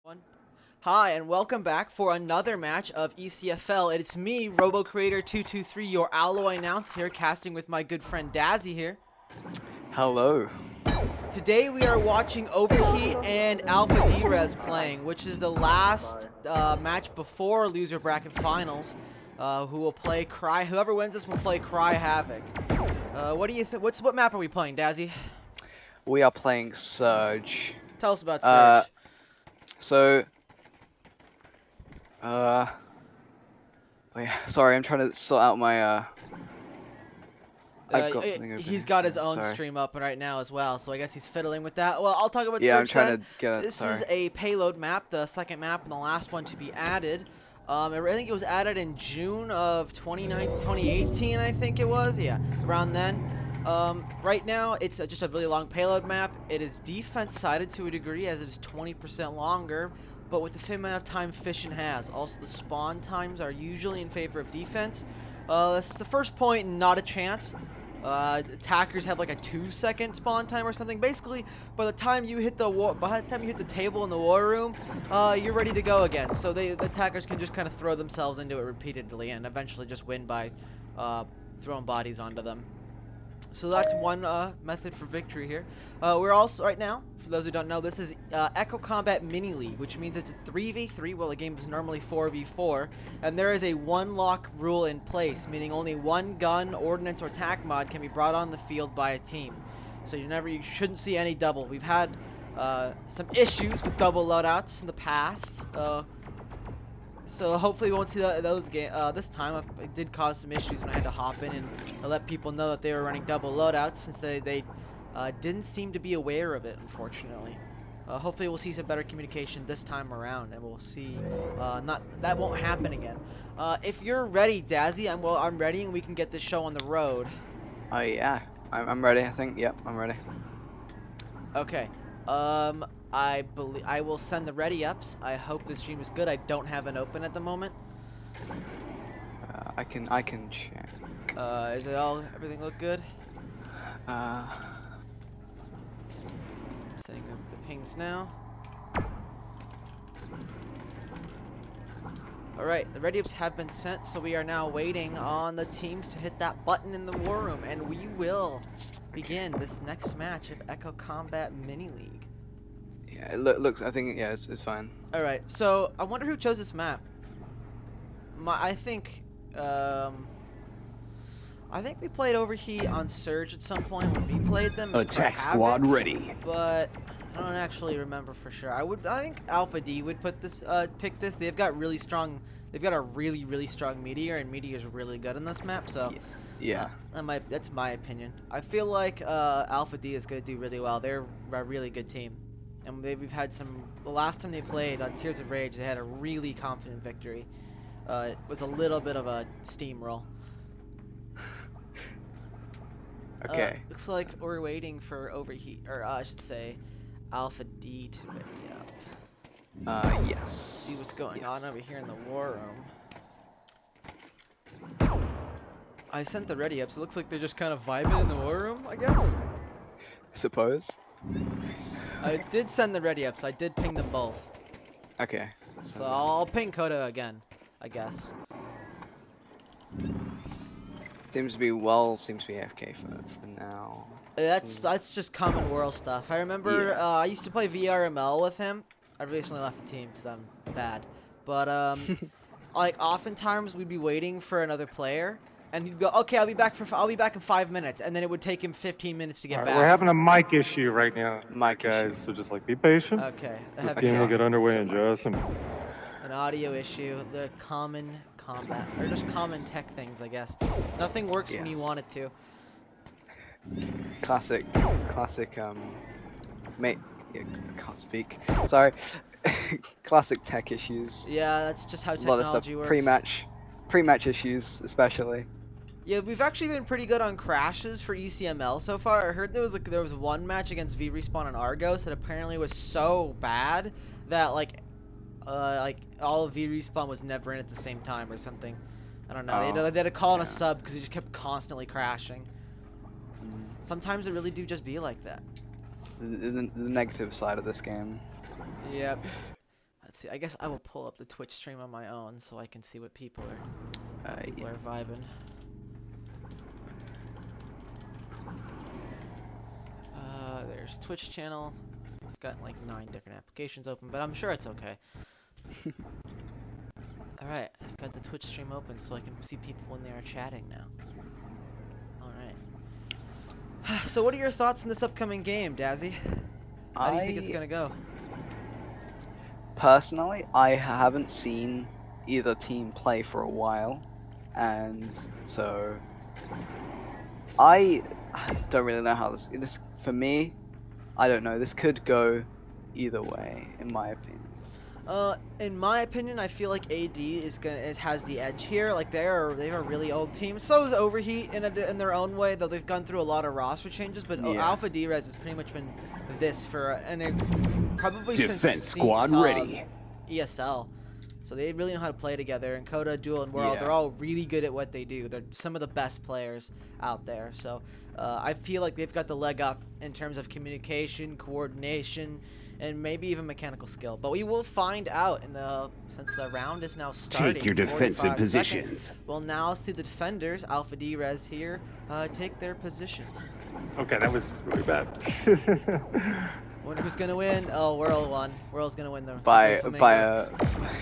One. Hi, and welcome back for another match of ECFL. It's me, RoboCreator223, your alloy announcer here, casting with my good friend Dazzy here. Hello. Today we are watching Overheat and Derezz playing, which is the last match before loser bracket finals. Who will play Cry? Whoever wins this will play Cry Havoc. What do you think? What map are we playing, Dazzy? We are playing Surge. Tell us about Surge. So, wait, sorry, I'm trying to sort out my, I've got something open. He's got his own stream up right now as well, so I guess he's fiddling with that. Well, I'll talk about Surge. I'm trying then. to get it. This is a payload map, the second map and the last one to be added. I think it was added in June of 2018, I think it was. Yeah, around then. Right now, it's just a really long payload map. It is defense-sided to a degree, as it is 20% longer, but with the same amount of time Fission has. Also, the spawn times are usually in favor of defense. This is the first point, not a chance. Attackers have like a 2-second spawn time or something. Basically, by the time you hit the table in the war room, you're ready to go again. So the attackers can just kind of throw themselves into it repeatedly and eventually just win by throwing bodies onto them. So that's one method for victory here. We're also, right now, for those who don't know, this is Echo Combat Mini League, which means it's a 3v3, while the game is normally 4v4, and there is a one-lock rule in place, meaning only one gun, ordnance, or tac mod can be brought on the field by a team. So you shouldn't see any double. We've had some issues with double loadouts in the past, so hopefully we won't see those this time. It did cause some issues when I had to hop in and let people know that they were running double loadouts, since they didn't seem to be aware of it, unfortunately. Hopefully we'll see some better communication this time around, and we'll see that won't happen again. If you're ready, Dazzy, I'm ready, and we can get this show on the road. Oh yeah, I'm ready. I think. Yep, I'm ready. Okay. I will send the ready ups. I hope the stream is good. I don't have it open at the moment. I can check. Is everything look good? Setting up the pings now. Alright, the ready ups have been sent, so we are now waiting on the teams to hit that button in the war room, and we will begin this next match of Echo Combat Mini League. Yeah, it looks. I think yeah, it's fine. All right, so I wonder who chose this map. I think we played Overheat on Surge at some point when we played them. Attack squad ready. But I don't actually remember for sure. I think Alpha D would pick this. They've got a really strong Meteor, and Meteor's really good in this map. So yeah, that's my opinion. I feel like Alpha D is going to do really well. They're a really good team. And we've had the last time they played on Tears of Rage, they had a really confident victory. It was a little bit of a steamroll. Okay. Looks like we're waiting for Overheat, or I should say, Alpha D to ready up. Yes. See what's going on over here in the war room. I sent the ready up, so it looks like they're just kind of vibing in the war room, I guess. Suppose. I did send the ready ups. I did ping them both. Okay. So I'll ping Koda again, I guess. Seems to be AFK for now. That's just common world stuff. I remember I used to play VRML with him. I recently left the team because I'm bad. But like oftentimes we'd be waiting for another player. And he'd go, okay, I'll be back in 5 minutes, and then it would take him 15 minutes to get back. We're having a mic issue right now, guys. Issue. So just be patient. Okay. This game will get underway in just a minute. An audio issue, the common combat, or just common tech things, I guess. Nothing works when you want it to. Classic. Mate, yeah, I can't speak. Sorry. Classic tech issues. Yeah, that's just how technology works. Pre-match issues, especially. Yeah, we've actually been pretty good on crashes for ECML so far. I heard there was one match against V-Respawn and Argos that apparently was so bad that like all of V-Respawn was never in at the same time or something. I don't know. They had to call in a sub because he just kept constantly crashing. Sometimes it really do just be like that. The negative side of this game. Yep. Let's see. I guess I will pull up the Twitch stream on my own so I can see what people are vibing. There's Twitch channel. I've got like 9 different applications open, but I'm sure it's okay. Alright, I've got the Twitch stream open so I can see people when they are chatting now. Alright. So what are your thoughts on this upcoming game, Dazzy? How do you think it's gonna go? Personally, I haven't seen either team play for a while, and so I don't really know how this for me, I don't know. This could go either way, in my opinion. In my opinion, I feel like AD has the edge here. Like they have a really old team. So is Overheat in their own way, though they've gone through a lot of roster changes. But Alpha Derezz has pretty much been this for probably Defense since squad ready. ESL. So they really know how to play together. And Coda, Duel, and World, they're all really good at what they do. They're some of the best players out there. So I feel like they've got the leg up in terms of communication, coordination, and maybe even mechanical skill. But we will find out since the round is now starting. Take your defensive positions. Seconds, we'll now see the defenders, Alpha Derezz here, take their positions. Okay, that was really bad. Wonder who's gonna win? Oh, Whirl won. Whirl's gonna win by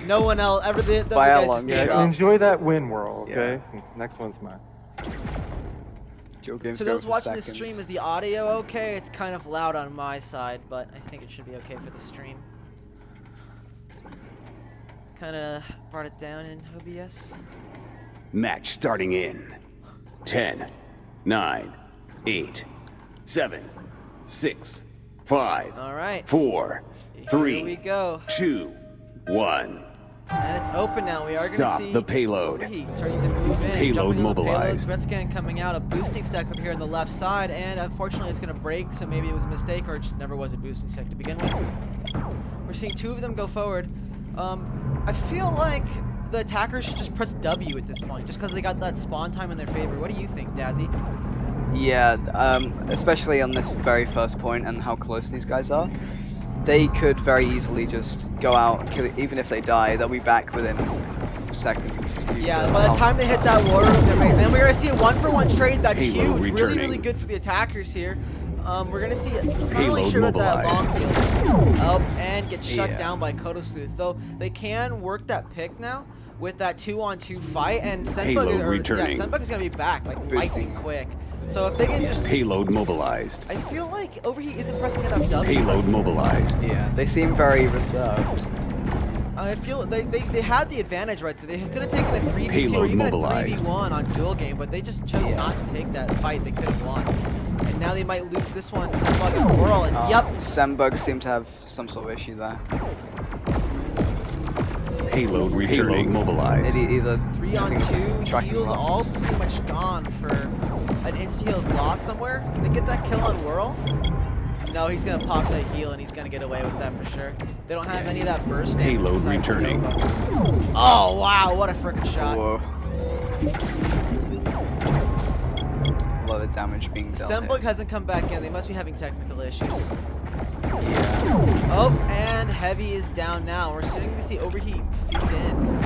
no one else. By a long shot. Enjoy that win, Whirl. Okay. Yeah. Next one's mine. To those watching the stream, is the audio okay? It's kind of loud on my side, but I think it should be okay for the stream. Kind of brought it down in OBS. Match starting in 10, 9, 8, 7, 6, 5, all right. 4, 3, here we go. 2, 1. And it's open now. We are going to see the payload. Overheat starting to move in. Payload mobilized. Gretzcan coming out. A boosting stack up here on the left side, and unfortunately it's going to break, so maybe it was a mistake, or it just never was a boosting stack to begin with. We're seeing 2 of them go forward. I feel like the attackers should just press W at this point, just because they got that spawn time in their favor. What do you think, Dazzy? Yeah, especially on this very first point and how close these guys are. They could very easily just go out and kill it. Even if they die, they'll be back within seconds. Yeah, by the time they hit that war room, then we're going to see a 1-for-1 trade that's Payload huge. returning. Really good for the attackers here. We're going to see, I'm not really Payload sure about that long mobilized. field. Up and get shut down by Kodosleuth. Though they can work that pick now with that 2-on-2 fight, and Senbug is going to be back like lightning quick. So if they can just Payload mobilized. I feel like Overheat isn't pressing enough W. Payload mobilized. Yeah, they seem very reserved. I feel they had the advantage right there. They could have taken a 3v2 or Payload even mobilized. a 3v1 on duel game, but they just chose not to take that fight. They could have won. And now they might lose this one. Senbug and Whirl, and yep. Senbug seem to have some sort of issue there. Payload returning. Payload mobilized. Either 3-on-2 heals all pretty much gone for an insta-heal's lost somewhere. Can they get that kill on Whirl? No, he's gonna pop that heal and he's gonna get away with that for sure. They don't have any of that burst damage. Payload returning. Oh wow, what a frickin' shot. Whoa. A lot of damage being done. Senbug hasn't come back in. They must be having technical issues. Yeah. Oh, and Heavy is down now. We're starting to see Overheat feed in.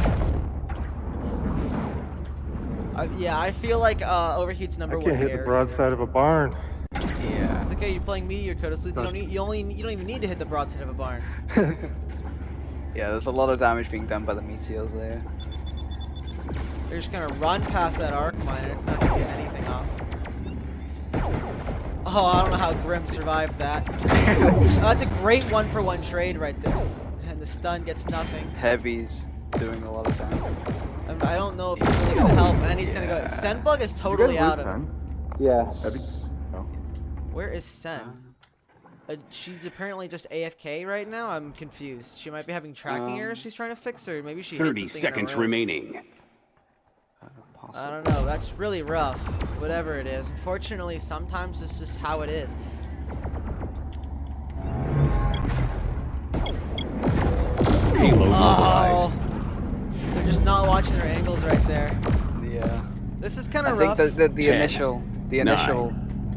Yeah, I feel like Overheat's number one I can't hit the broadside of a barn. Yeah. It's okay. You're playing me or Kodosleuth. You don't even need to hit the broadside of a barn. Yeah, there's a lot of damage being done by the meteors there. They're just gonna run past that arc mine, and it's not gonna get anything off. Oh, I don't know how Grim survived that. That's a great 1-for-1 trade right there. And the stun gets nothing. Heavy's doing a lot of damage. I don't know if he's really gonna help, and he's gonna go. Senbug is totally out of it. Yeah. Where is Sen? She's apparently just AFK right now. I'm confused. She might be having tracking errors. She's trying to fix her. Maybe she. 30 seconds remaining. I don't know. That's really rough. Whatever it is. Unfortunately, sometimes it's just how it is. Payload mobilized. They're just not watching their angles right there. Yeah. This is kind of I rough. think that the 10, initial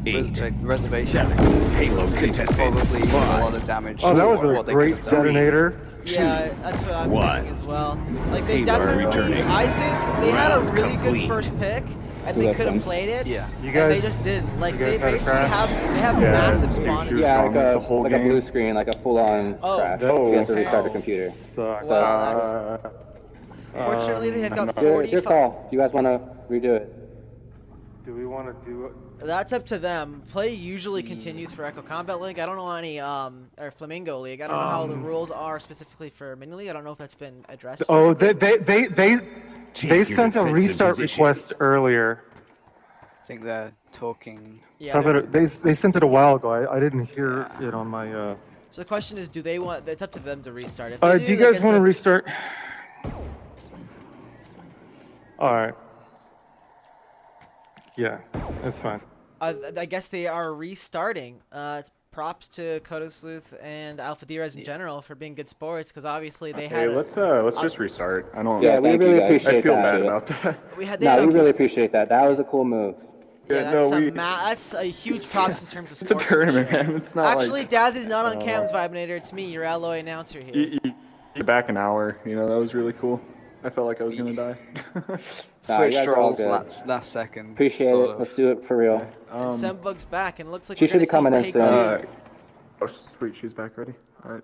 8, reservation. 7, payload Probably contested. a lot of damage. Oh, that was for a what they great could have done. detonator. Yeah, that's what I'm One. thinking as well. Like they Payload definitely, returning. I think they had a Round really complete. good first pick, and they could have played it. Yeah. You And they guys, just didn't. Like you guys they had a basically crash? have Yeah, massive dude, spawn. she was Yeah, gone the whole like a game. blue screen, like a full-on Oh. crash. Oh, You have to restart the okay. computer. Sucks. Wow, Fortunately, they have got It's your 45. call. If you guys want to redo it. Do we want to do it? That's up to them. Play usually continues for Echo Combat League. I don't know any or Flamingo League. I don't know how the rules are specifically for Mini League. I don't know if that's been addressed. Oh, specifically. they Take your sent a defensive restart positions. request earlier. I think they're talking. Yeah. They sent it a while ago. I didn't hear it on my. So the question is, do they want? It's up to them to restart. If they Do you I guys guess want to they- restart? All right. Yeah, that's fine. I guess they are restarting. It's props to Kodo Sleuth and Alpha Derezz in general for being good sports, because obviously they Hey, had. let's just restart. I don't. Yeah, we thank you, really guys. appreciate I feel that. bad about that. We had. They No, had we a, really appreciate that. That was a cool move. yeah, no, that's a huge props in terms of It's a sports. tournament, man. It's not Actually, like Daz is not on cams, Vibinator. It's me, your alloy announcer here. you back an hour. You know that was really cool. I felt like I was gonna die. Nah, you Switched guys are all roles good. last second. Appreciate sort it. of. Let's do it for real. And Sembug's back, and it looks like She we're should be gonna coming see in take soon. two. Oh, sweet, she's back ready. All right.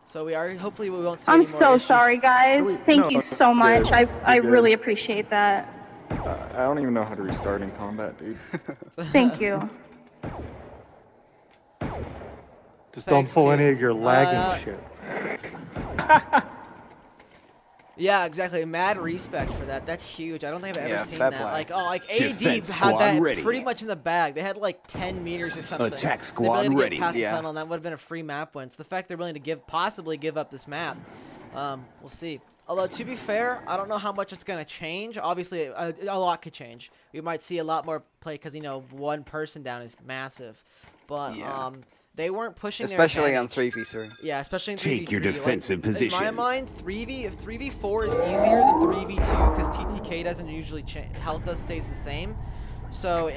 So we are. Hopefully, we won't see I'm any more so issues. sorry, guys. Thank you so much. I You're really good. appreciate that. I don't even know how to restart in combat, dude. Thank you. Just don't Thanks, pull dude. any of your lagging shit. Yeah, exactly. Mad respect for that. That's huge. I don't think I've ever Yeah, seen fair that. play. Like, oh, like AD Defense had squad that ready. pretty much in the bag. They had like 10 meters or something. Attack The squad ability to ready. get past the Yeah. tunnel, and that would have been a free map win. So the fact they're willing to possibly give up this map, we'll see. Although to be fair, I don't know how much it's gonna change. Obviously, a lot could change. We might see a lot more play because one person down is massive. But Yeah. they weren't pushing Especially their on advantage. 3v3. Yeah, especially in Take 3v3. your defensive In my positions. mind, 3v4 is easier than 3v2 because TTK doesn't usually change. Health does stays the same. So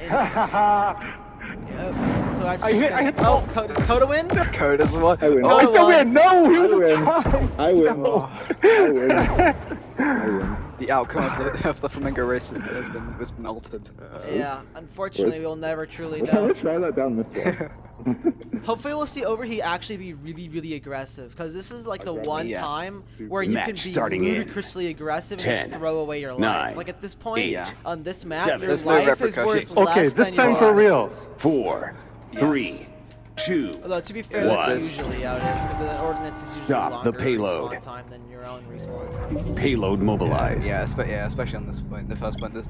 so that's just gonna, oh, does Coda win? Code as well. I win. Oh, It's a win! No, he was win. trying. I win. I win. I win. The outcome of the Flamingo race has been altered. Yeah, unfortunately, we'll never truly I'm gonna know. try that down this way. Hopefully, we'll see Overheat actually be really, really aggressive, because this is like the one Yeah. time where you Match can be starting in ludicrously aggressive and 10, just throw away your life. 9, Like at this point, 8, on this map, 7. your There's no life is repercussions. worth Okay, less this than time your for real. ordinances. 4, 3, 2. Although to be fair, that's One. usually how it is, because the ordinance is usually Stop longer the payload. respawn time than your own respawn time. Payload mobilized. Yeah, especially on this point, the first point, there's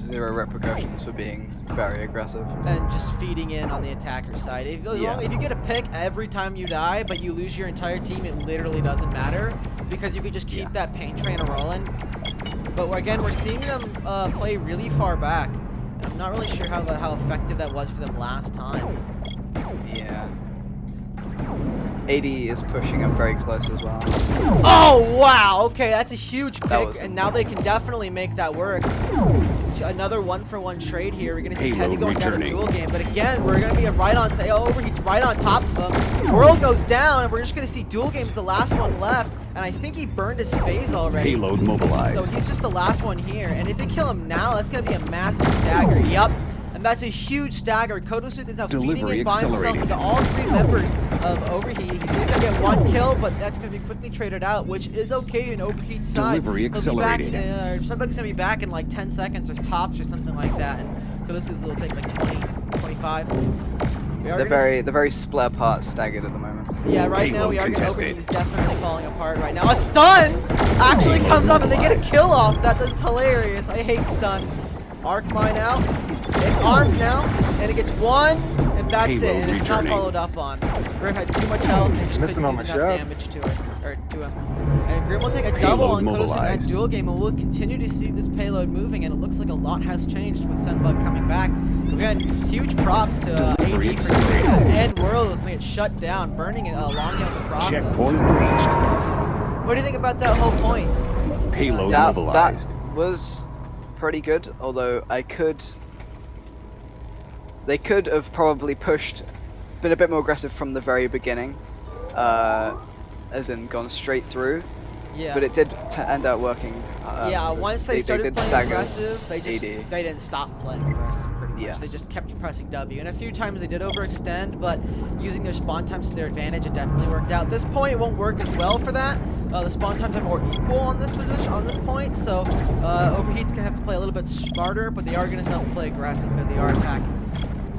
zero repercussions for being very aggressive. And just feeding in on the attacker side. If you get a pick every time you die, but you lose your entire team, it literally doesn't matter, because you could just keep that pain train rolling. But again, we're seeing them play really far back. And I'm not really sure how effective that was for them last time. Yeah. AD is pushing up very close as well. Oh wow! Okay, that's a huge That pick, was- and now they can definitely make that work. Another 1-for-1 trade here. We're gonna see Payload Heavy going down a returning. dual game, but again, we're gonna be right on. Overheat's right on top of him. World goes down, and we're just gonna see dual game's the last one left. And I think he burned his phase already. Payload mobilized. So he's just the last one here. And if they kill him now, that's gonna be a massive stagger. Yup. And that's a huge stagger. Kodo Sleuth is now feeding Delivery in by himself accelerated. into all three members of Overheat. He's only gonna get one kill, but that's gonna be quickly traded out, which is okay in Overheat's side. Delivery He'll be back, accelerated. somebody's gonna be back in like 10 seconds or tops or something like that. And Kodo Sleuth will take like 20, 25. We are They're gonna see- very split apart, staggered at the moment. Yeah, right now Payload we are gonna contested. Overheat is definitely falling apart right now. A stun actually comes up and they get a kill off. That's hilarious. I hate stun. Arc mine out. It's armed now, and it gets one, and that's it. Payload And it's not returning. followed up on. Grim had too much health and just Missing couldn't on do my enough shot. damage to her, or to him. And Grim will take a double Payload on Kodo Sleuth at mobilized. dual game, and we'll continue to see this payload moving. And it looks like a lot has changed with Sunbug coming back. So again, huge props to Delivery AD for accelerated. and World was gonna get shut down, burning it along the process. Checkpoint reached. What do you think about that whole point? Payload That mobilized. was pretty good, although they could have probably been a bit more aggressive from the very beginning. as in gone straight through. Yeah. But it did end up working. Yeah, once they started did playing stagger aggressive, they AD. didn't stop playing aggressive pretty much. Yes. They just kept pressing W, and a few times they did overextend, but using their spawn times to their advantage, it definitely worked out. This point it won't work as well for that. The spawn times are more equal on this position, on this point, so Overheat's gonna have to play a little bit smarter, but they are gonna still have to play aggressive because they are attacking.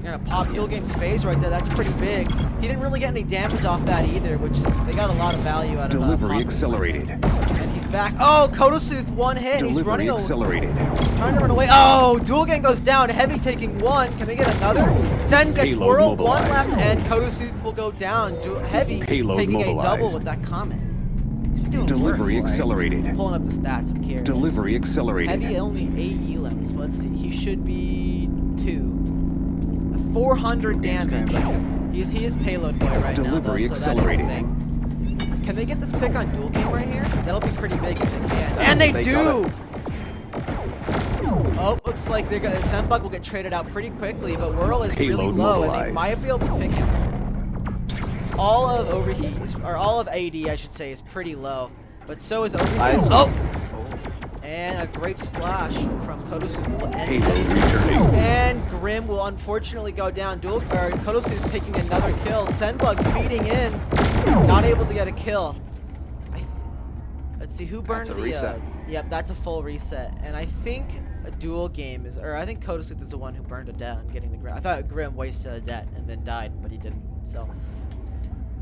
You're gonna pop Dual Game's face right there. That's pretty big. He didn't really get any damage off that either, which is, they got a lot of value out of Delivery accelerated. And he's back. Oh, Kodosooth one hit. He's Delivery running accelerated. trying to run away. Oh, Dual Game goes down. Heavy taking one. Can they get another? Sen gets Payload Whirl. One mobilized. left, and Kodosooth will go down. Heavy Payload taking a double mobilized. with that comment. He's doing Delivery work, boy. accelerated. I'm pulling up the stats. I'm curious. Delivery accelerated. Heavy only 8 elims. Let's see. He should be 2. 400 damage. He is payload boy right Delivery now, though, so accelerated. that is the thing. Can they get this pick on Dual Game right here? That'll be pretty big if they can. And they do! Oh, looks like they're gonna. Sembug will get traded out pretty quickly, but Whirl is really Payload low, and they mobilized. might be able to pick him. All of Overheat, or all of AD, I should say, is pretty low, but so is Overheat. Oh! And a great splash from Kodosooth will end it. Payload returning. And Grim will unfortunately go down. Kodosooth is taking another kill. Senbug feeding in, not able to get a kill. Let's see who burned That's a the. reset. Yep, that's a full reset. And I think a Dual Game is, or I think Kodosooth is the one who burned a debt and getting the Grim. I thought Grim wasted a debt and then died, but he didn't. So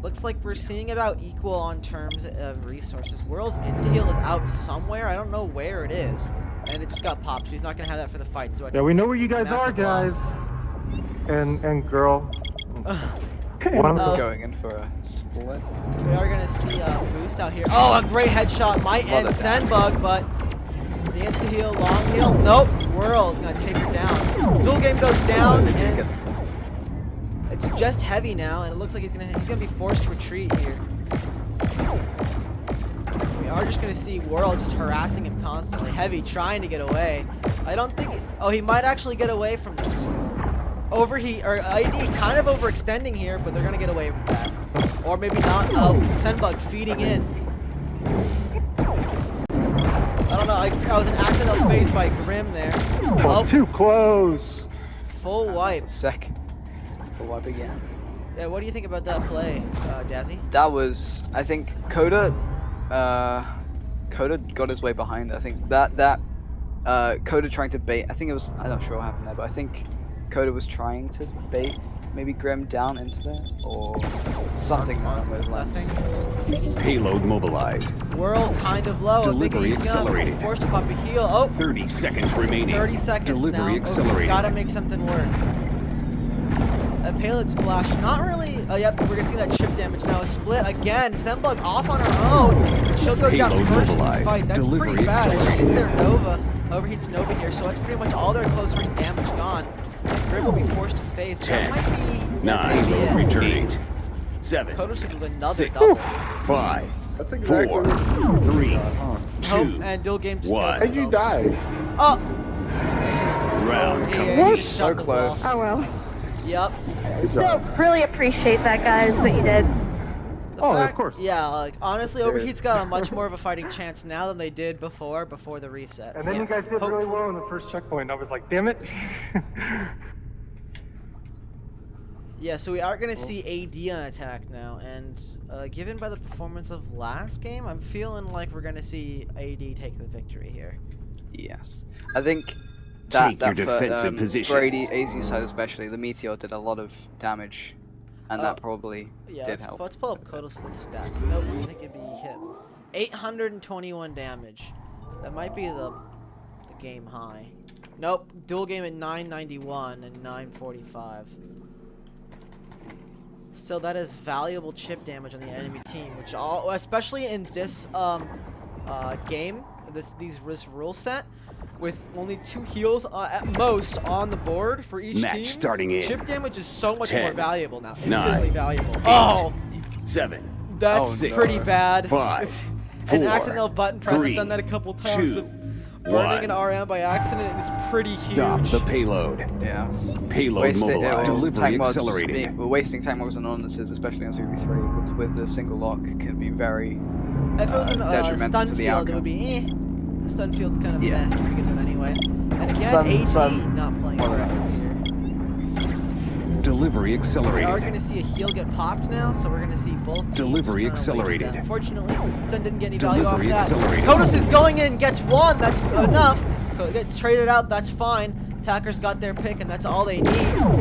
looks like we're seeing about equal on terms of resources. Whirl's insta-heal is out somewhere. I don't know where it is. And it just got popped, so he's not going to have that for the fight. So it's Yeah, we know where you guys are, massive guys. loss. And girl. One of the- Going in for a split. We are going to see a boost out here. Oh, a great headshot. Might end Love it. Senbug, but the insta-heal, long heal. Nope. Whirl is going to take her down. Dual Game goes down, and it's just Heavy now, and it looks like he's gonna be forced to retreat here. We are just gonna see Whirl just harassing him constantly. Heavy trying to get away. I don't think. Oh, he might actually get away from this. Overheat or ID kind of overextending here, but they're gonna get away with that. Or maybe not. Oh, Senbug feeding in. I don't know. I was an accidental phase by Grim there. Oh, too close. Full wipe. Sec. For wipe again. Yeah, what do you think about that play, Jazzy? That was, I think, Coda got his way behind. I think that Coda trying to bait. I think it was. I'm not sure what happened there, but I think Coda was trying to bait maybe Grim down into there or something along those lines. Nothing. Payload mobilized. Whirl kind of low. I'm thinking Delivery he's gonna be accelerated. forced to pop a heal. Oh, 30 seconds remaining. 30 seconds Delivery now. He's accelerated. gotta make something work. A payload splash, not really. Oh, yep, we're gonna see that chip damage now. A split again. Sembug off on her own. She'll go down Payload first in this mobilized. fight. That's Delivery pretty bad. And she's accelerated. their Nova. Overheats Nova here, so that's pretty much all their close range damage gone. Grim will be forced to phase. That 10, might be. That's 9, gonna be it. returning. 7, Kodosooth with another 6, double. 5, That's exactly 4, what 3, huh? 2, And Dual Game just One. killed How'd you himself. die? Oh! round Yeah, complete. he just So shot the close. ball. Oh well. Yep. Still really appreciate that, guys, what you did. The Oh, of fact- course. Yeah, like honestly, There. Overheat's got a much more of a fighting chance now than they did before the reset. And then you guys did really well on the first checkpoint. I was like, damn it. Yeah, so we are gonna see AD on attack now, and given by the performance of last game, I'm feeling like we're gonna see AD take the victory here. Yes, I think that Take your for, defensive positions. for AZ side especially, the Meteor did a lot of damage, and that probably Yeah, did help. let's pull up Kodosooth's stats. Nope, I think it'd be hit. 821 damage. That might be the game high. Nope, Dual Game at 991 and 945. So that is valuable chip damage on the enemy team, which especially in this game, this rule set, with only 2 heals at most on the board for each Match team. starting in Chip damage is so much 10, more valuable now. 9, Infinitely valuable. 8, Oh, 7, that's Oh, no. pretty bad. 5, An 4, accidental button press. I've 3, done that a couple times. 2, burning an RM by accident is pretty Stop huge. the payload. Yeah. Payload mobilized. Delivery tank mods accelerated. wasting tank mods and ordnances, especially on 2v3 with a single lock, can be very If it was a detrimental stun to the field, outcome. it would be eh. The stun field's kind of Yeah. meh to begin with anyway. And again, Stun- AD stun- not playing well, aggressive that's- here. Delivery We are accelerated. going to see a heal get popped now, so we're going to see both teams Delivery just kinda waste accelerated. that. Unfortunately, Sen didn't get any value off Delivery that. accelerated. Kodos going in, gets one, that's enough. Gets traded out, that's fine. Attackers got their pick, and that's all they need.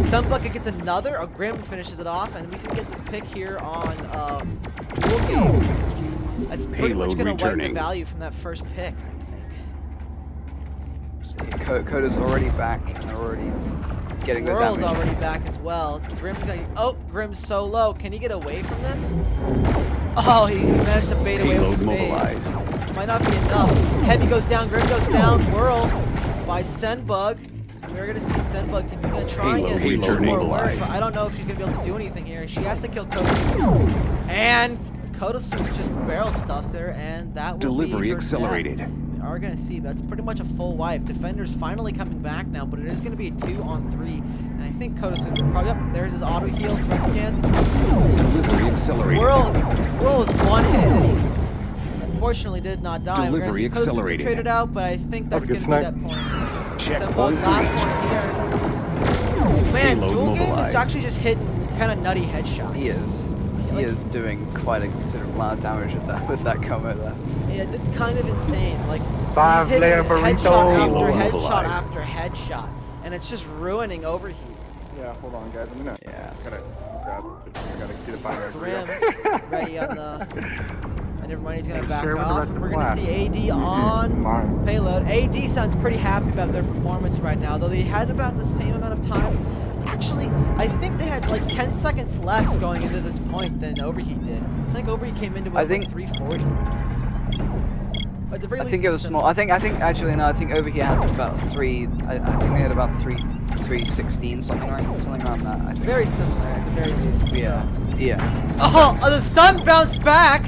Sunbucket gets another, a Grim finishes it off, and we can get this pick here on dual game. That's pretty Payload much going to wipe the returning. value from that first pick, I think. See, Coda's already back and already getting the Whirl's damage. already back as well. Grim's gonna, oh, Grim's so low. Can he get away from this? Oh, he managed to bait away Payload with the phase. mobilized. Might not be enough. Heavy goes down, Grim goes down. Whirl by Senbug. And we're gonna see Senbug can try and Payload get more work, mobilized. but I don't know if she's gonna be able to do anything here. She has to kill Kosu. And Kosu just barrel stuffs her, and that will Delivery be her accelerated. death. We are gonna see that's pretty much a full wipe. Defender's finally coming back now, but it is gonna be a 2-on-3. And I think Kodos is probably up. There's his auto heal, threat scan. Delivery accelerated. Whirl is one hit, and he's unfortunately did not die. We're gonna Delivery see Kodos accelerated. get traded out, but I think that's That's a gonna good be that point. Checkpoint Senbug, last reached. one here. Man, Payload dual game is mobilized. actually just hitting kind of nutty headshots. He is. He is doing quite a considerable amount of damage with that combo there. Yeah, it's kind of insane. Like, Five he's hitting layer headshot burrito. after Payload headshot mobilized. after headshot, and it's just ruining Overheat. Yeah, hold on, guys. I'm gonna. Yeah. Gotta grab. I gotta see the binary. Grim ready on the. And never mind, he's gonna back Share with the off, rest and of we're the gonna class. see AD on Mine. payload. AD sounds pretty happy about their performance right now, though they had about the same amount of time. Actually, I think they had like 10 seconds less going into this point than Overheat did. I think Overheat came into it I with think- 340. At the very I least, think it was it's small. I think actually no. I think over here had about three. I think they had about 316 something around that. I think. very similar at the very least. Yeah. So. Yeah. Oh, the stun bounced back!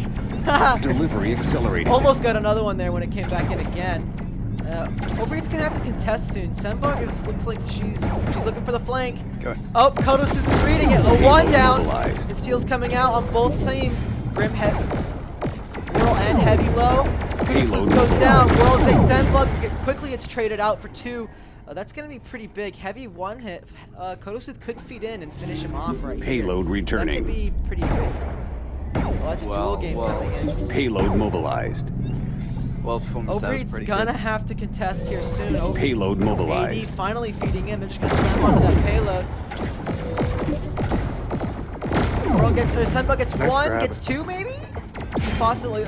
Delivery accelerated. Almost got another one there when it came back in again. Overheat's gonna have to contest soon. Senbug looks like she's looking for the flank. Go. Oh, Kodos is reading it. A Payload one down. mobilized. And Steel's coming out on both teams. Grim Whirl and Heavy low. Payload Kodos goes mobilized. down. Whirl takes Senbug. It's traded out for 2. That's gonna be pretty big. Heavy one hit. Kodos could feed in and finish him off right Payload here. returning. That could be pretty big. Oh, that's a dual game coming in. Payload mobilized. Well performance there was Overheat's pretty gonna good. have to contest here soon. Payload AD mobilized. finally feeding in. They're just gonna slam onto that payload. Whirl gets, Senbug gets Nice 1, grab. gets 2 maybe? Possibly.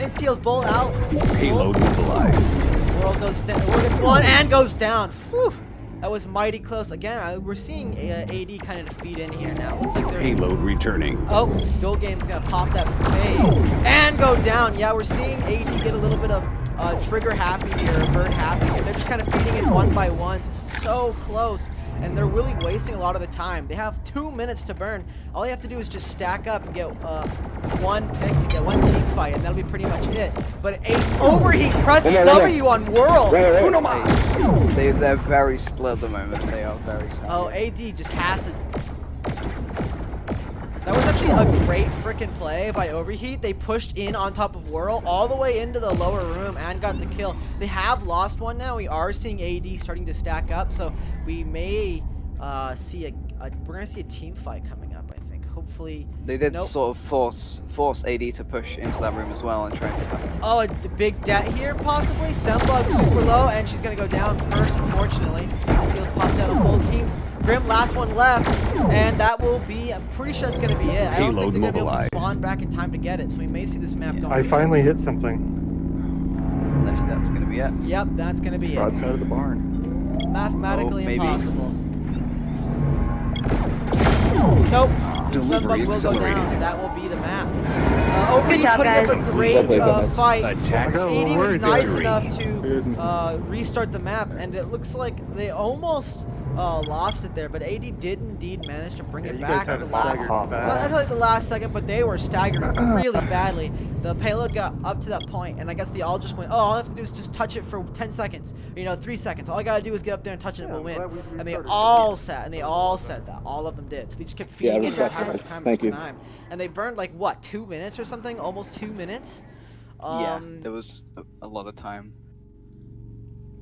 Insteel's bolt out. Payload mobilized. Whirl goes down. Whirl gets 1 and goes down. Whew. That was mighty close. Again, we're seeing AD kind of feed in here now. Looks like they're. Payload returning. Oh, dual game's gonna pop that phase and go down. Yeah, we're seeing AD get a little bit of trigger happy here, bird happy, and they're just kind of feeding it one by one. It's so close, and they're really wasting a lot of the time. They have 2 minutes to burn. All they have to do is just stack up and get one pick to get one team fight, and that'll be pretty much it. But Overheat presses W on Whirl. They're very split at the moment. They are very split. Oh, AD just has to. That was actually a great freaking play by Overheat. They pushed in on top of Whirl all the way into the lower room and got the kill. They have lost one now. We are seeing AD starting to stack up, so we may see we're gonna see a team fight coming up. I think. Hopefully. They did Nope. sort of force AD to push into that room as well and try to. Oh, the big debt here possibly. Senbug super low, and she's gonna go down first. Unfortunately, Steel's popped out on both teams. Grim last one left, and that will be. I'm pretty sure that's gonna be it. I don't think Payload they're gonna be able to mobilized. spawn back in time to get it, so we may see this map going. I finally hit something. That's gonna be it. Yep, that's gonna be it. Broadside of the barn. Mathematically Oh, maybe. impossible. Nope. Delivery Sunbug will go down, accelerated. and that will be the map. Overheat job, putting up guys. a great fight. Attack. Oh, AD was worried. nice Victory. enough to restart the map, and it looks like they almost lost it there, but AD did indeed manage to bring Yeah, it you guys back had at the it last. staggered Not fast. like the last second, but they were staggering really badly. The payload got up to that point, and I guess they all just went, oh, all I have to do is just touch it for 10 seconds, or, 3 seconds. All I gotta do is get up there and touch it, and we'll win. And they all said that. All of them did. So they just kept Yeah, feeding in respect, time guys. after time Thank after you. time. And they burned like what, 2 minutes or something? Almost 2 minutes. Yeah, there was a lot of time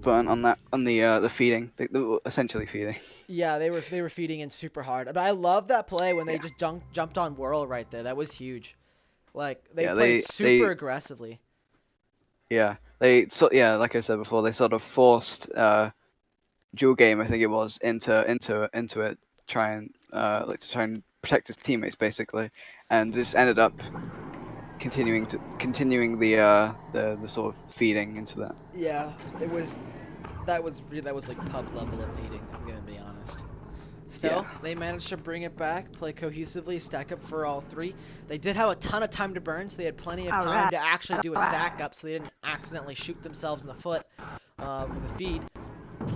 burnt on the feeding, essentially feeding. Yeah, they were feeding in super hard. But I love that play when they Yeah. just jumped on Whirl right there. That was huge. Like they Yeah, played they super aggressively. Yeah, like I said before, they sort of forced dual game, I think it was, into it, try and to try and protect his teammates basically, and just ended up continuing the sort of feeding into that. Yeah, that was like pub level of feeding. I'm gonna be honest. Still, Yeah. they managed to bring it back, play cohesively, stack up for all three. They did have a ton of time to burn, so they had plenty of time to actually do a stack up, so they didn't accidentally shoot themselves in the foot with a feed.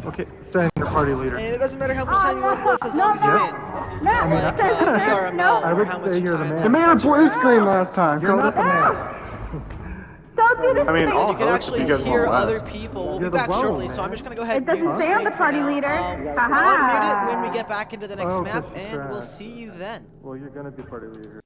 Okay, send your party leader. And it doesn't matter how much time you win with, as long as you win. It's not like VRML I or would how say much you're the time. man. You made a blue screen last time. You're not the man. Don't do this I mean, to me. I'll You can host if actually you guys hear want other less. people. We'll be You're the back rogue, shortly, so man. I'm just gonna go ahead It and mute doesn't the say I'm stream the for party now. leader. I'll Haha. unmute it when we get back into the next Oh, map, such a and we'll trash. see you then. Well, you're gonna be party leader.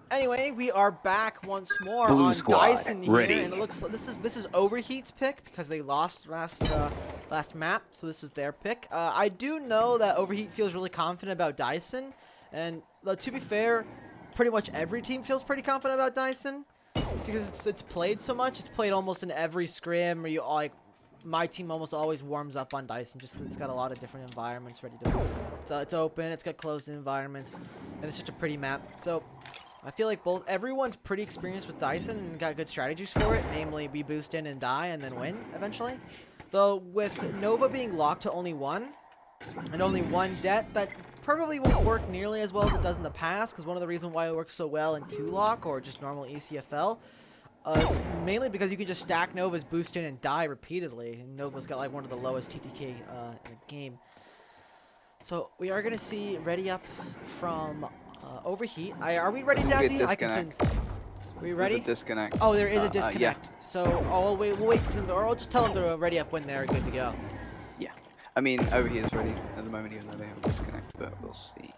Anyway, we are back once more Blue on squad, Dyson here, ready. and it looks like this is Overheat's pick because they lost last map, so this is their pick. I do know that Overheat feels really confident about Dyson, and to be fair, pretty much every team feels pretty confident about Dyson because it's played so much. It's played almost in every scrim, or my team almost always warms up on Dyson just 'cause it's got a lot of different environments ready to. It's open, it's got closed environments, and it's such a pretty map. So I feel like everyone's pretty experienced with Dyson and got good strategies for it, namely we boost in and die and then win eventually. Though with Nova being locked to only one, and only one det, that probably won't work nearly as well as it does in the past, because one of the reasons why it works so well in 2-lock or just normal ECFL is mainly because you can just stack Nova's boost in and die repeatedly, and Nova's got like one of the lowest TTK in the game. So we are going to see ready up from Overheat. Are we ready, Dazzy? I can sense. Are we ready? There's a disconnect. Oh, there is a disconnect. Yeah. So we'll wait for them, or I'll just tell them to ready up when they're good to go. Yeah. I mean, Overheat is ready at the moment, even though they have a disconnect, but we'll see.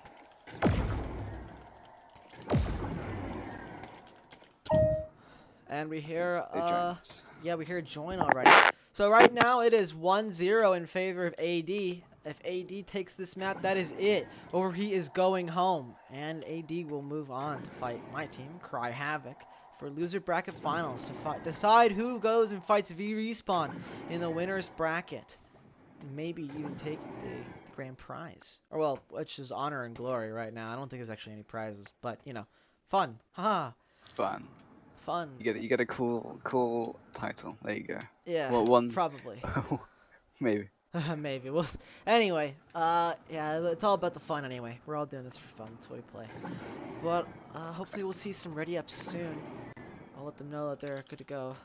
And we hear, They joined. yeah, we hear join already. So right now it is 1-0 in favor of AD. If AD takes this map, that is it. Overheat is going home, and AD will move on to fight my team, Cry Havoc, for loser bracket finals to decide who goes and fights V-Respawn in the winner's bracket. Maybe even take the grand prize, or well, which is honor and glory right now. I don't think there's actually any prizes, but fun. Haha. Fun. You get a cool title. There you go. Yeah. Well, one probably. maybe. Maybe. Anyway, yeah, it's all about the fun anyway. We're all doing this for fun. That's why we play. But hopefully we'll see some ready ups soon. I'll let them know that they're good to go.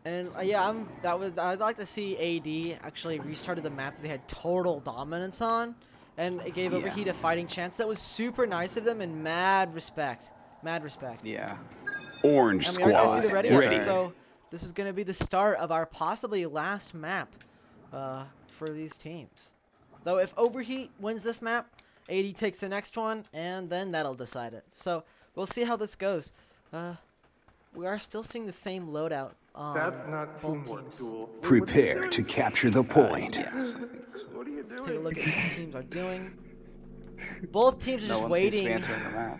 And yeah, I'd like to see AD actually restarted the map that they had total dominance on, and it gave Overheat a fighting chance. That was super nice of them and mad respect. Mad respect. Yeah. Orange And we are going to see squad the ready. ready. So this is going to be the start of our possibly last map for these teams. Though if Overheat wins this map, AD takes the next one, and then that'll decide it. So we'll see how this goes. We are still seeing the same loadout on That's not both teamwork, teams. Duel. Prepare to capture the point. Yes, I think so. Let's take a look at what the teams are doing. Both teams are No just one seems to be waiting. entering the map.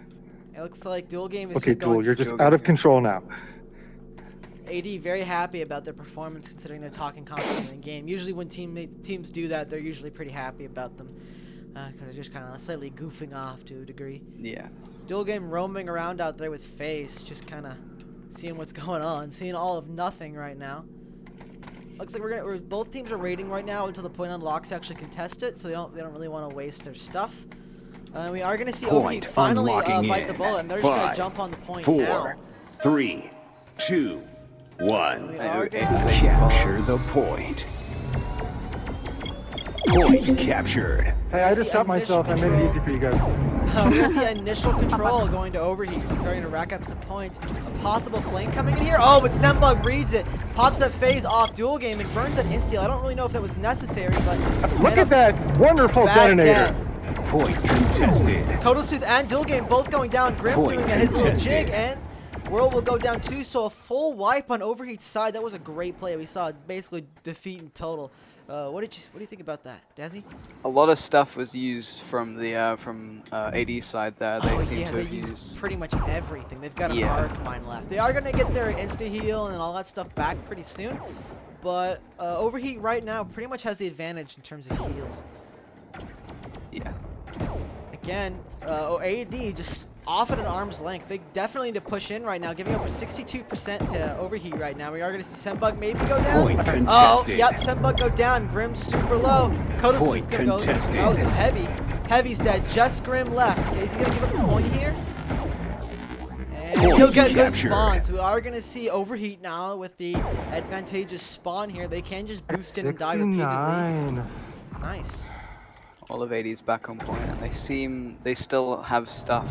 It looks like Duel Game is Okay, just Duel, going. you're just Duel out of game. control now. AD very happy about their performance considering they're talking constantly in game. Usually when teams do that, they're usually pretty happy about them because they're just kind of slightly goofing off to a degree. Yeah. Duel Game roaming around out there with Face, just kind of seeing what's going on, seeing all of nothing right now. Looks like both teams are raiding right now until the point unlocks to actually contest it, so they don't really want to waste their stuff. We are going to see Point Overheat finally unlocking bite the in. bullet, and they're just going to 5, jump on the point 4, now. 3, 2, 1. We I are know going it's to like- Capture the point. Point captured. Hey, I see just shot initial myself. I made it control. easy for you guys. We're going to see initial control going to Overheat, preparing to rack up some points. A possible flame coming in here. Oh, but Sembug reads it, pops that phase off Duel Game, and burns that insta-heal. I don't really know if that was necessary, but Look at that wonderful bad detonator. dead. Point contested. Total Sooth and Duel Game both going down. Grim Point doing his little contested. jig, and World will go down too. So a full wipe on Overheat's side. That was a great play. We saw basically defeat in total. What do you think about that, Desi? A lot of stuff was used from the AD side there. They seem Yeah, to they have used used. pretty much everything. They've got an Yeah. arc mine left. They are going to get their insta-heal and all that stuff back pretty soon. But Overheat right now pretty much has the advantage in terms of heals. Yeah. Again, AD just off at an arm's length. They definitely need to push in right now, giving over 62% to Overheat right now. We are going to see Sembug maybe go down. Point contested. Oh, yep, Sembug go down. Grim's super low. Point Kodosu's going to go. contested. That was a heavy. Heavy's dead. Just Grim left. Okay, is he going to give up a point here? And Point he'll get good captured. spawns. We are going to see Overheat now with the advantageous spawn here. They can just boost in and die repeatedly. 69. Nice. All of AD's back on point, and they still have stuff.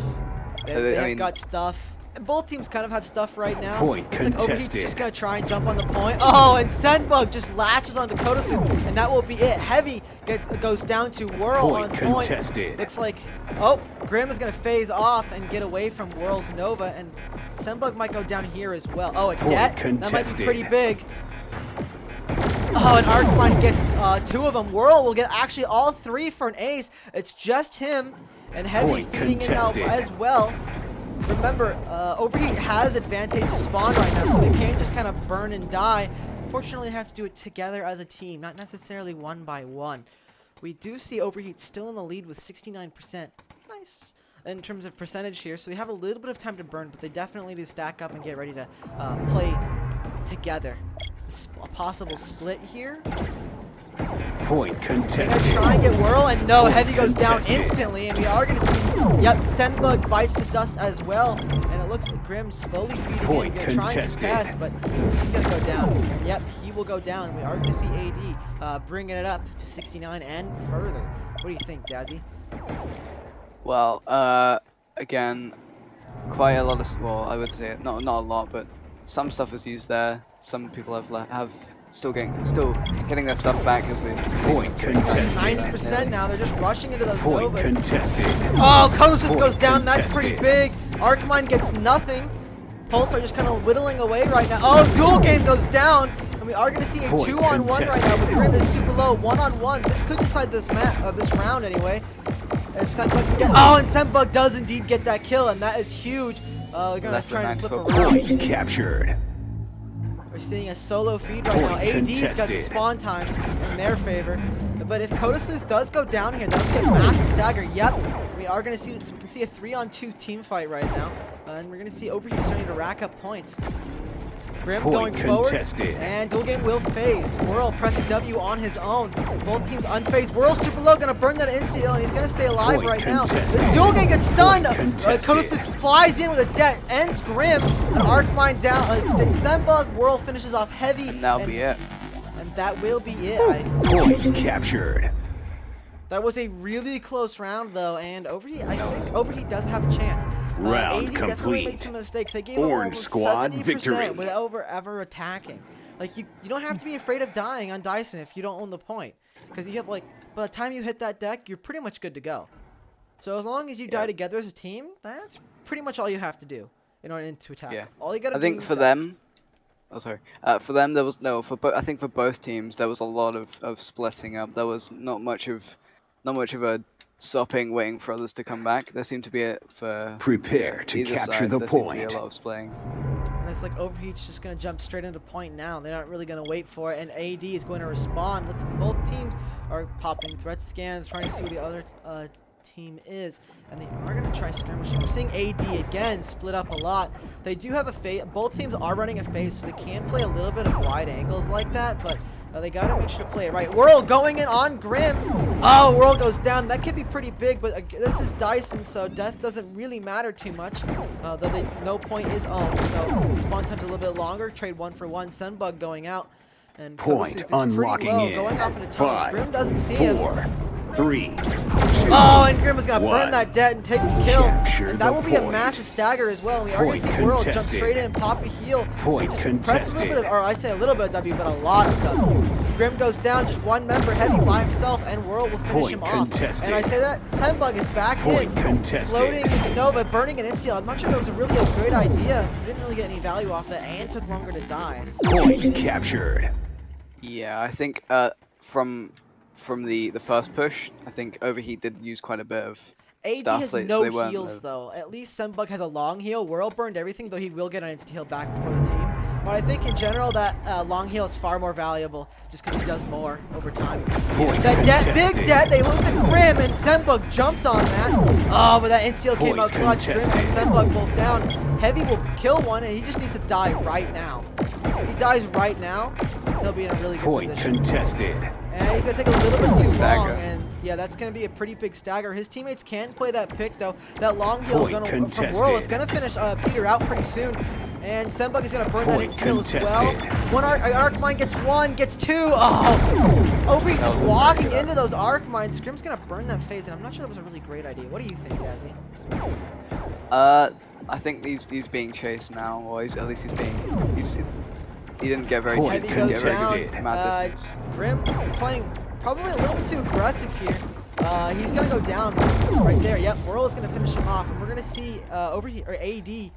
So They I have mean, got stuff. Both teams kind of have stuff right now. Point Looks like Overheat's contested. just gonna try and jump on the point. Oh, and Sendbug just latches onto Kodosu, and that will be it. Heavy goes down to Whirl Point on point. contested. Looks like, oh, Grim is gonna phase off and get away from Whirl's Nova, and Sendbug might go down here as well. Oh, a Point debt? That might be contested. pretty big. Oh, and Arcmine gets two of them. Whirl will get actually all three for an ace. It's just him, and Heavy Point feeding in now contested. as well. Remember, Overheat has advantageous spawn right now, so they can't just kind of burn and die. Unfortunately, they have to do it together as a team, not necessarily one by one. We do see Overheat still in the lead with 69%. Nice in terms of percentage here, so we have a little bit of time to burn, but they definitely need to stack up and get ready to play together. A possible split here. Point They're gonna contested. try and get Whirl, and no, Point Heavy goes down contested. instantly, and we are gonna see, yep, Sendbug bites the dust as well, and it looks like Grim slowly feeding in, Point gonna try and contested. contest, but he's gonna go down. And yep, he will go down. We are gonna see AD bringing it up to 69 and further. What do you think, Dazzy? well, again, quite a lot of, well, I would say not a lot, but some stuff was used there. Some people have still getting their stuff back. Point contested. 90% now. They're just rushing into those Point Novas. contested. Oh, Kodosus Point goes down. That's pretty contested. big. Arcmine gets nothing. Pulsar just kind of whittling away right now. Oh, Duel Game goes down. And we are going to see a Point 2-on-1 right now, but contested. Grim is super low. 1-on-1. This could decide this this round anyway. If Sendbug can get... Oh, and Sendbug does indeed get that kill, and that is huge. They're going to Left try and the flip nice around. Point captured. We're seeing a solo feed right now. Point AD's got the contested. spawn times in their favor. But if Kodosu does go down here, that'll be a massive stagger. Yep, we are going to see this. We can see a 3-on-2 team fight right now. And we're going to see Overheat starting to rack up points. Grim Point going forward, contested. and dual game will phase. Whirl pressing W on his own. Both teams unfazed. Whirl super low, gonna burn that insta-heal, and he's gonna stay alive Point right now. contested. The dual game gets stunned. Point contested. Kodosu flies in with a debt, ends Grim. An arc mine down. Zenbug, Whirl finishes off heavy. And that'll be it. And that will be it. I Point captured. That was a really close round, though, and Overheat, I think Overheat does have a chance. Round AD definitely complete. made some mistakes. They gave up Orange almost squad 70% victory. without ever attacking. Like, you don't have to be afraid of dying on Dyson if you don't own the point. Because you have, like, by the time you hit that deck, you're pretty much good to go. So as long as you die together as a team, that's pretty much all you have to do in order to attack. Yeah. All you gotta I do think is for die. them, for them there was I think for both teams there was a lot of splitting up. There was not much of a stopping, waiting for others to come back. There seemed to be Prepare to either capture side, the there seemed to be point. a lot of splitting. And it's like Overheat's just going to jump straight into point now. They're not really going to wait for it, and AD is going to respond. Both teams are popping threat scans, trying to see who the other team is, and they are going to try skirmishing. We're seeing AD again split up a lot. They do have a phase. Both teams are running a phase, so they can play a little bit of wide angles like that, but they got to make sure to play it right. Whirl going in on Grim. Oh, Whirl goes down. That could be pretty big, but this is Dyson, so death doesn't really matter too much. Though no point is owned, so spawn time's a little bit longer. Trade 1 for 1. Sunbug going out, and Point Kodosu is unlocking pretty low, in. going off into tunnels. 5, Grim doesn't see him. 4, 3. Oh, and Grim is going to burn 1. that debt and take the kill. Capture And that the will be a point. massive stagger as well. And we are going to see Point Whirl jump contested. straight in, pop a heal. Point Just press a little bit of, contested. or I say a little bit of W, but a lot of W. Grim goes down, just one member heavy by himself, and Whirl will finish Point him off. contested. And I say that Zenbug is back Point in, contested. floating with the Nova, burning an insta-heal. I'm not sure that was really a great idea. He didn't really get any value off that, and took longer to die. So. Point captured. Yeah, I think from the first push, I think Overheat did use quite a bit of AD stuff. has They no weren't heals though. At least Zenbug has a long heal. Whirl burned everything, though he will get an insta heal back before the team. But I think in general that long heal is far more valuable, just because he does more over time. Point That debt, contested. big debt, they looked at Grim, and Zenbug jumped on that. Oh, but that insta heal came Point out clutch. Grim and contested. Zenbug both down. Heavy will kill one, and he just needs to die right now. If he dies right now, he'll be in a really good Point position. contested. And he's going to take a little bit too Stagger. long, and yeah, that's going to be a pretty big stagger. His teammates can play that pick, though. That long heal Point from contested. Whirl is going to finish Peter out pretty soon. And Zenbug is going to burn that Point insta-heal as well. contested. One arc mine gets 1, gets 2. Oh! Overheat just walking into those arc mines. Grim's going to burn that phase, and I'm not sure that was a really great idea. What do you think, Dazzy? I think he's being chased now, or at least he didn't get very Point he Heavy didn't goes get very down. good mad distance. Grim playing probably a little bit too aggressive here. He's gonna go down right there. Yep, Whirl is gonna finish him off, and we're gonna see Overheat or AD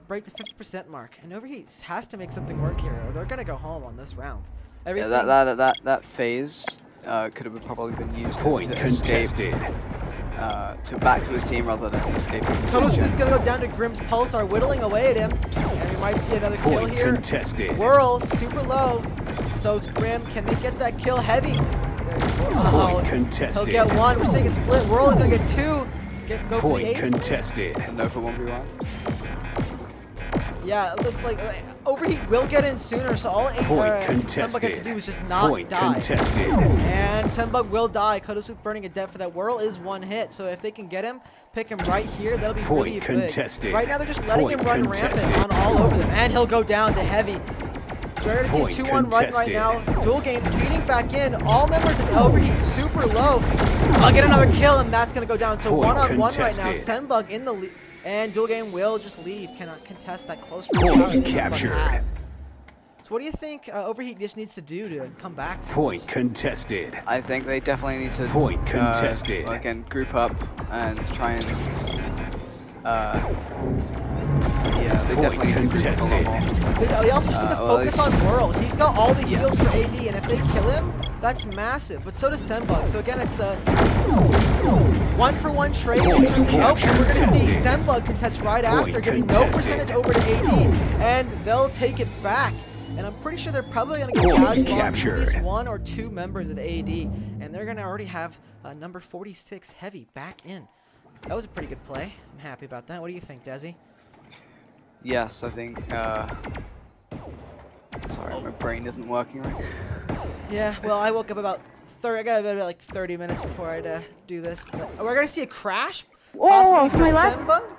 break the 50% mark. And Overheat has to make something work here, or they're gonna go home on this round. Yeah, Everything. that phase could have probably been used Point to escape contested. to back to his team rather than escaping. Kodosu is gonna go down to Grim's Pulsar, whittling away at him, and we might see another kill Point here. contested. Whirl super low. So's Grim. Can they get that kill? Heavy. Oh, Point contested. he'll get 1. We're seeing a split. Whirl is gonna get 2. Go for the Point ace. contested. And no for 1v1. Yeah, it looks like Overheat will get in sooner, so all Point Zenbug has to do is just not Point die. contested. And Zenbug will die. Kodosu burning a death for that. Whirl is 1 hit, so if they can get him, pick him right here, that'll be Point really big. contested. Right now they're just letting him Point run rampant contested. on all over them, and he'll go down to Heavy. So we're going to see a Point 2-1 run right contested. now. Dual game feeding back in. All members of Overheat super low. I'll get another kill, and that's going to go down. So Point 1-on-1 right now. contested. Zenbug in the lead. And Dual Game will just leave, cannot contest that close Point round that Zenbug captured. has. So what do you think Overheat just needs to do to come back from Point this? contested. I think they definitely need to Point contested. again group up and try and yeah, they Point definitely need to group up a lot more. They also just need to well, focus on Whirl. He's got all the heals for AD, and if they kill him, that's massive. But so does Zenbug. So again, it's a 1-for-1 trade. Point Oh, and we're going to see contested. Zenbug contest right Point after, giving no contested. percentage over to AD, and they'll take it back. And I'm pretty sure they're probably going to get Point Daz Bond captured. at least 1 or 2 members of AD, and they're going to already have number 46 Heavy back in. That was a pretty good play. I'm happy about that. What do you think, Desi? Yes, I think Sorry, my brain isn't working right. Yeah, well, I woke up about 30. I got about like 30 minutes before I do this. But we're gonna see a crash, possibly Whoa, for my left. Senbug.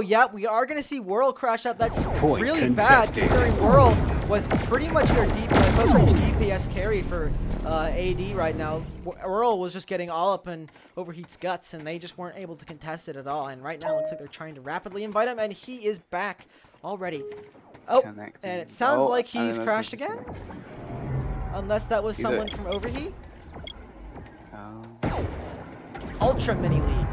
Yeah, we are gonna see Whirl crash up. That's Point really bad, contested. considering Whirl was pretty much their close range DPS carry for AD right now. Whirl was just getting all up in Overheat's guts, and they just weren't able to contest it at all. And right now, it looks like they're trying to rapidly invite him, and he is back already. Oh, Connecting. and it sounds like I don't he's know if crashed he's again. connected. Unless that was He's someone a- from Overheat. Oh. Ultra Mini League.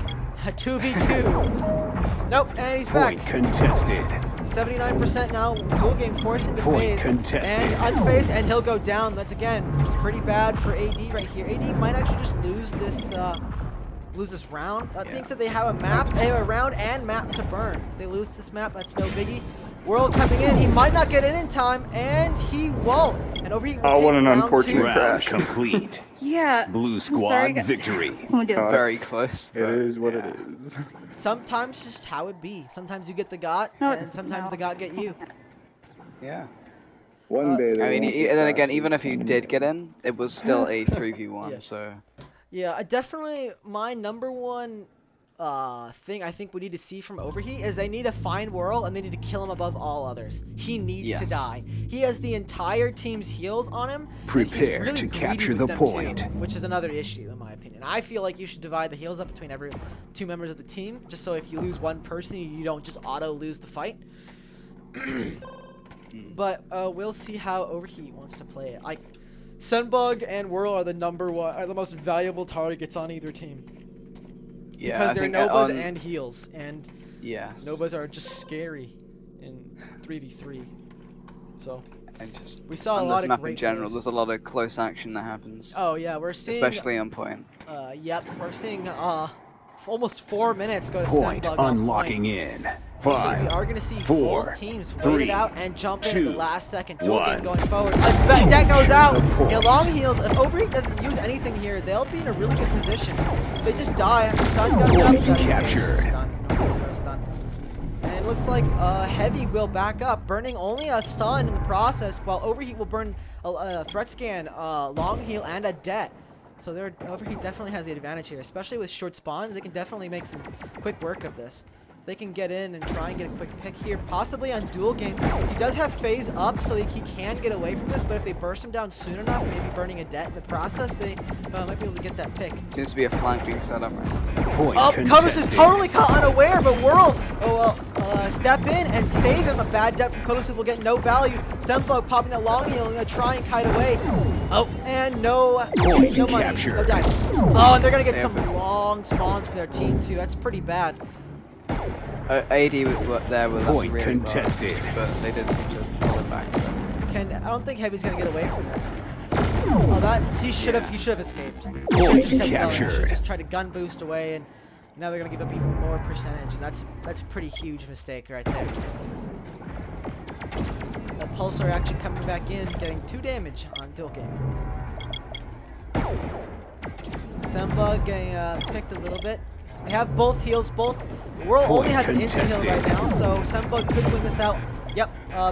2v2. Nope, and he's back. Point contested. 79% now. Dual game forced into Point phase. contested. And unfazed, and he'll go down. That's again pretty bad for AD right here. AD might actually just lose this round. That being said, they have a map, they have a round and map to burn. If they lose this map, that's no biggie. Whirl coming in, he might not get in time, and he won't. And Overheat will Oh, take what an round unfortunate two. Round crash. complete. Yeah. Blue sorry, squad guys. victory. I'm gonna do it. Very close. It is what it is. Sometimes just how it be. Sometimes you get the got, No, and sometimes the got get you. Yeah. One day. they I mean, won't be and then again, fast. even if he did get in, it was still a 3v1. Yeah. So Yeah, I definitely, my number one thing I think we need to see from Overheat is they need to find Whirl and they need to kill him above all others. He needs to Yes. die. He has the entire team's heals on him. and he's Prepare really to greedy capture with the them point. too, which is another issue in my opinion. I feel like you should divide the heals up between every two members of the team, just so if you lose one person, you don't just auto lose the fight. But we'll see how Overheat wants to play it. Senbug and Whirl are the the most valuable targets on either team. yeah, Because I they're think Novas on, and heals, and yes, Novas are just scary in 3v3. So and just we saw a on lot this of map great in general. plays. There's a lot of close action that happens, Oh yeah, we're seeing. especially on point. Yep, we're seeing almost 4 minutes go to Point Senbug on unlocking point. in. So we 5, are going to see 4, both teams wait 3, it out and jump in at the 2, last second. Dual game 1. going forward. That goes out. the point. Yeah, long heals. If Overheat doesn't use anything here, they'll be in a really good position. If they just die, stun guns up. Point That's captured. Stun. No one's gonna stun. And it looks like Heavy will back up, burning only a stun in the process, while Overheat will burn a threat scan, long heal, and a det. So Overheat definitely has the advantage here, especially with short spawns. They can definitely make some quick work of this. They can get in and try and get a quick pick here, possibly on dual game. He does have phase up, so he can get away from this, but if they burst him down soon enough, maybe burning a det in the process, they might be able to get that pick. Seems to be a flank being set up right now. Point Oh, Kodos is contested. totally caught unaware, but Whirl step in and save him. A bad det from Kodos will get no value. Senbug popping that long heal and gonna try and kite away. Oh, and no Point money, captured. no dice. Oh, and they're gonna get They some have long spawns for their team too. That's pretty bad. AD there with Point really contested. well, but they did seem to pull it back. So. I don't think Heavy's gonna get away from this. Oh, he should have escaped. He should have Point just kept going. He should captured. have just tried to gun boost away, and now they're gonna give up even more percentage, and that's a pretty huge mistake right there. The pulsar action coming back in, getting 2 damage on dual game. Senbug getting picked a little bit. They have both heals, Whirl only has an insta heal right now, so Senbug could win this out. Yep,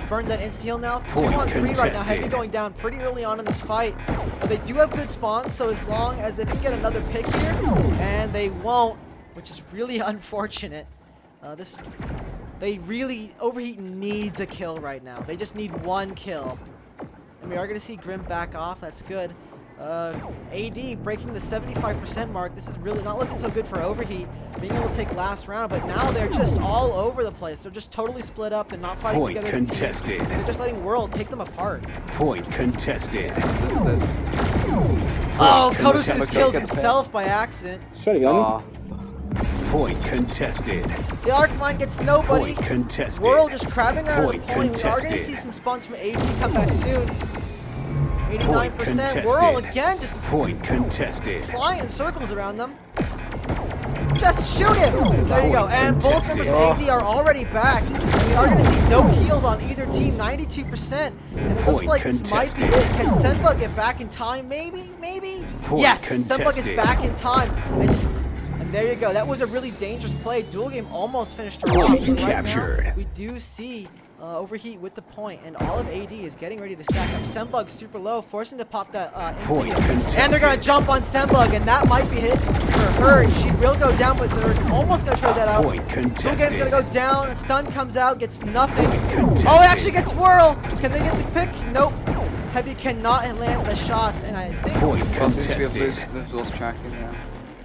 burn that insta heal now. 2 on 3 right now. Heavy going down pretty early on in this fight. But they do have good spawns, so as long as they can get another pick here, and they won't, which is really unfortunate. Overheat needs a kill right now. They just need 1 kill. And we are going to see Grim back off, that's good. AD breaking the 75% mark. This is really not looking so good for Overheat, being able to take last round, but now they're just all over the place. They're just totally split up and not fighting Point together as a team. contested. They're just letting Whirl take them apart. Point contested. Oh, Kodos contested. just kills himself by accident. Shut up. Aw, Point contested. The Arcmine gets nobody. Point contested. Whirl just crabbing around the Point point. We are going to contested. see some spawns from AD come back soon. 89%. contested. Whirl again just Point contested. flying in circles around them. Just shoot him! There you go. And both members of AD are already back. And we are going to see no heals on either team, 92%. And it looks Point like this might be it. contested. Can Senbug get back in time? Maybe? Point Yes! Senbug is contested. back in time. And And there you go. That was a really dangerous play. Dual Game almost finished her off. Point But right captured. now, we do see Overheat with the point, and all of AD is getting ready to stack up. Sembug super low, forcing to pop that Point instant. And contested. they're going to jump on Sembug, and that might be hit for her. She will go down, but they're almost going to trade that out. Point Dual Game's contested. going to go down. Stun comes out, gets nothing. Contested. Oh, it actually gets Whirl. Can they get the pick? Nope. Heavy cannot land the shots, and I think Point Well, since we have contested. lost tracking now.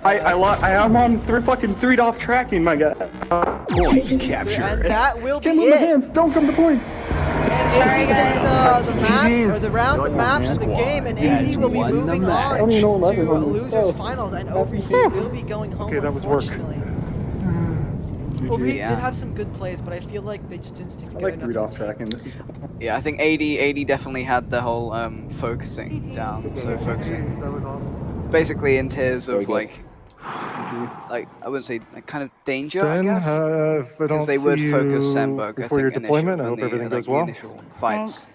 I'm on fucking 3-off tracking, my guy. Point and captured. that will be Get him in the it. hands. Don't come to point. And AD takes the map, or the round, the map, and the game, and AD will be Won the moving match. on I don't even know to what level it is. losers finals, and Overheat will be going home. Okay, that was work. Unfortunately, Overheat Yeah. did have some good plays, but I feel like they just didn't stick I together like enough. 3-off as a team. tracking. This is Yeah, I think AD definitely had the whole focusing down. So focusing That was awesome. basically in tiers Very of good. like I wouldn't say like, kind of danger, I Sen, guess. if I Because don't they would see focus you Sandberg, I before think, your deployment, I initial, hope in everything the, goes like, well. the initial fights. Thanks.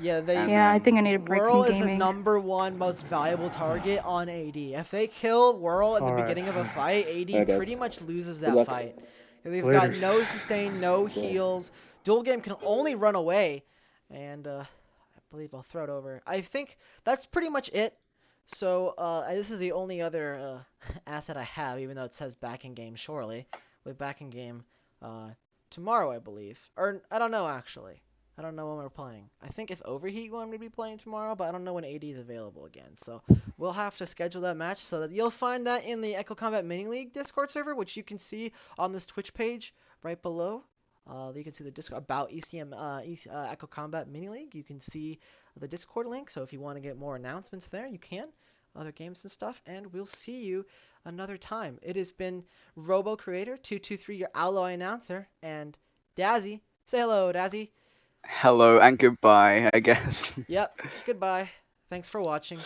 Yeah, they. And, Yeah, I think I need a break Whirl from is the gaming. #1 most valuable target on AD. If they kill Whirl at the Alright. beginning of a fight, AD Alright, guys. pretty much loses Good that luck. fight. They've got Laters. no sustain, no heals. Dual Game can only run away, and I believe I'll throw it over. I think that's pretty much it. So this is the only other asset I have, even though it says back in game shortly. We'll be back in game tomorrow, I believe. Or I don't know actually. I don't know when we're playing. I think if Overheat one would be playing tomorrow, but I don't know when AD is available again. So we'll have to schedule that match, so that you'll find that in the Echo Combat Mini League Discord server, which you can see on this Twitch page right below. You can see the Discord about Echo Combat Mini League. You can see the Discord link. So if you want to get more announcements there, you can. Other games and stuff, and we'll see you another time. It has been Robo Creator 223, your Alloy announcer, and Dazzy. Say hello, Dazzy. Hello and goodbye, I guess. Yep. Goodbye. Thanks for watching.